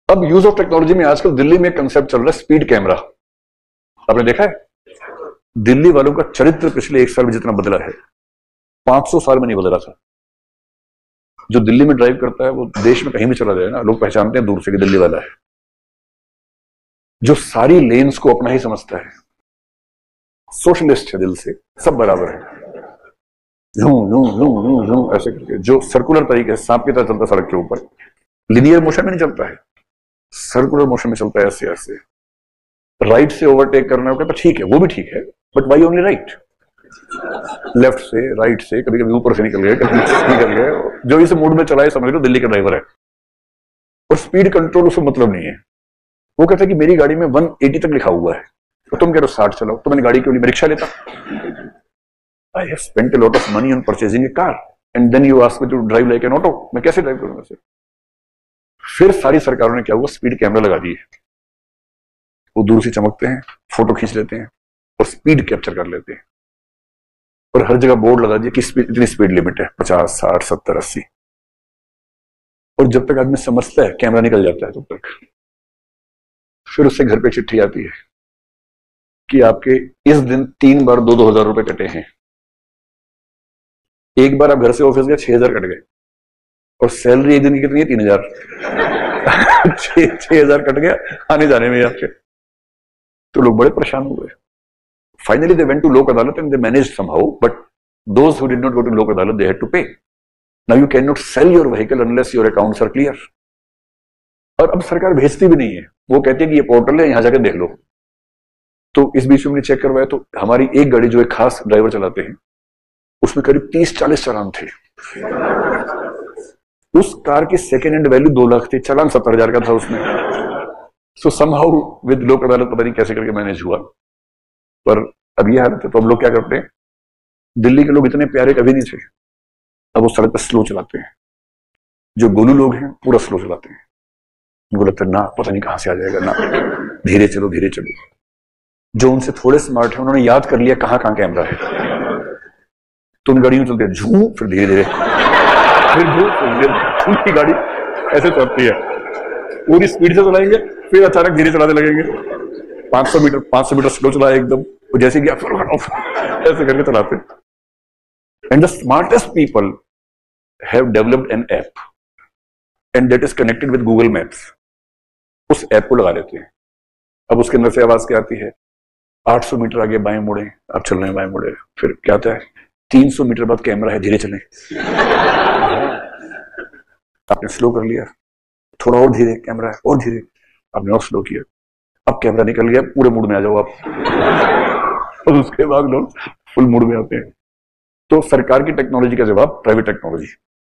अब use of technology में आजकल दिल्ली में कंसेप्ट चल रहा है स्पीड कैमरा। आपने देखा है दिल्ली वालों का चरित्र पिछले 1 साल में जितना बदला है 500 साल में नहीं बदला था। जो दिल्ली में ड्राइव करता है वो देश में कहीं भी चला जाए ना, लोग पहचानते हैं दूर से कि दिल्ली वाला है। जो सारी लेन्स को अपना ही समझता है, सोशलिस्ट है दिल से, सब बराबर है, ऐसे करके जो सर्कुलर तरीके से सांप की तरह चलता सड़क के ऊपर, लिनियर मोशन में नहीं चलता है, सर्कुलर मोशन में चलता है, ऐसे ऐसे। राइट से ओवरटेक करना होगा तो ठीक है, वो भी ठीक है, but why only right? Left से, राइट से, कभी कभी ऊपर से निकल गए, कभी नीचे से निकल गए। जो इस मूड में चलाए समझ लो दिल्ली का ड्राइवर है। और स्पीड कंट्रोल उसको मतलब नहीं है। वो कहता है कि मेरी गाड़ी में 180 तक लिखा हुआ है, तो तुम कह रहे हो 60 चलाओ, तो मैंने गाड़ी क्यों नहीं, मैं रिक्शा लेता। I have spent a lot of money on purchasing a car and then you ask me to drive like an auto. मैं कैसे ड्राइव करूंगा इसे? फिर सारी सरकारों ने क्या हुआ, स्पीड कैमरा लगा दिए। वो दूर से चमकते हैं, फोटो खींच लेते हैं और स्पीड कैप्चर कर लेते हैं। और हर जगह बोर्ड लगा दिया कि इतनी स्पीड लिमिट है, 50, 60, 70, 80। और जब तक आदमी समझता है कैमरा निकल जाता है तब तक। फिर उससे घर पे चिट्ठी आती है कि आपके इस दिन 3 बार 2-2 हजार रुपए कटे हैं। एक बार आप घर से ऑफिस गए 6,000 कट गए, और सैलरी एक दिन की कितनी है, 3,000। 6,000 कट गया आने जाने में आपके। तो लोग बड़े परेशान हो गए। Finally they went to Lok Adalat and they managed somehow, but those who did not go to Lok Adalat they had to pay. Now you can not sell your vehicle unless your accounts are clear. और अब सरकार भेजती भी नहीं है, वो कहती है कि ये पोर्टल है, यहां जाकर देख लो। तो इस बीच में मैंने चेक करवाया तो हमारी एक गाड़ी जो एक खास ड्राइवर चलाते हैं उसमें करीब 30-40 चालान थे। उस कार की सेकेंड हैंड वैल्यू 2 लाख थी, चालान 70,000 का था उसमें। सो समहाउ विद लोक अदालत पता नहीं कैसे करके मैनेज हुआ। पर अब ये हालत है, तो अब लोग क्या करते हैं, दिल्ली के लोग इतने प्यारे कभी नहीं थे, अब वो सड़क पर स्लो चलाते हैं। जो गोलू लोग हैं पूरा स्लो चलाते हैं, उनको लगता है ना पता नहीं कहां से आ जाएगा, ना धीरे चलो धीरे चलो। जो उनसे थोड़े स्मार्ट है उन्होंने याद कर लिया कहां कहां कैमरा है, तो उन गाड़ियों चलते हैं झूम, फिर धीरे धीरे, फिर उनकी गाड़ी ऐसे चलती है, पूरी स्पीड से चलाएंगे, फिर अचानक धीरे चलाने लगेंगे। 500 मीटर स्लो चलाए एकदम, जैसे कि ऐसे करके चलाते। And the smartest people have developed N app and that is connected with Google maps. उस ऐप को लगा लेते हैं। अब उसके अंदर से आवाज क्या आती है, 800 मीटर आगे बाएं मुड़े, आप चल रहे हैं बाएं मुड़े। फिर क्या आता है, 300 मीटर बाद कैमरा है, धीरे चलें। आपने स्लो कर लिया, थोड़ा और धीरे, कैमरा है, और धीरे, आपने और स्लो किया, अब कैमरा निकल गया, पूरे मूड में आ जाओ आप। और उसके बाद लोग फुल मूड में आते हैं। तो सरकार की टेक्नोलॉजी का जवाब प्राइवेट टेक्नोलॉजी।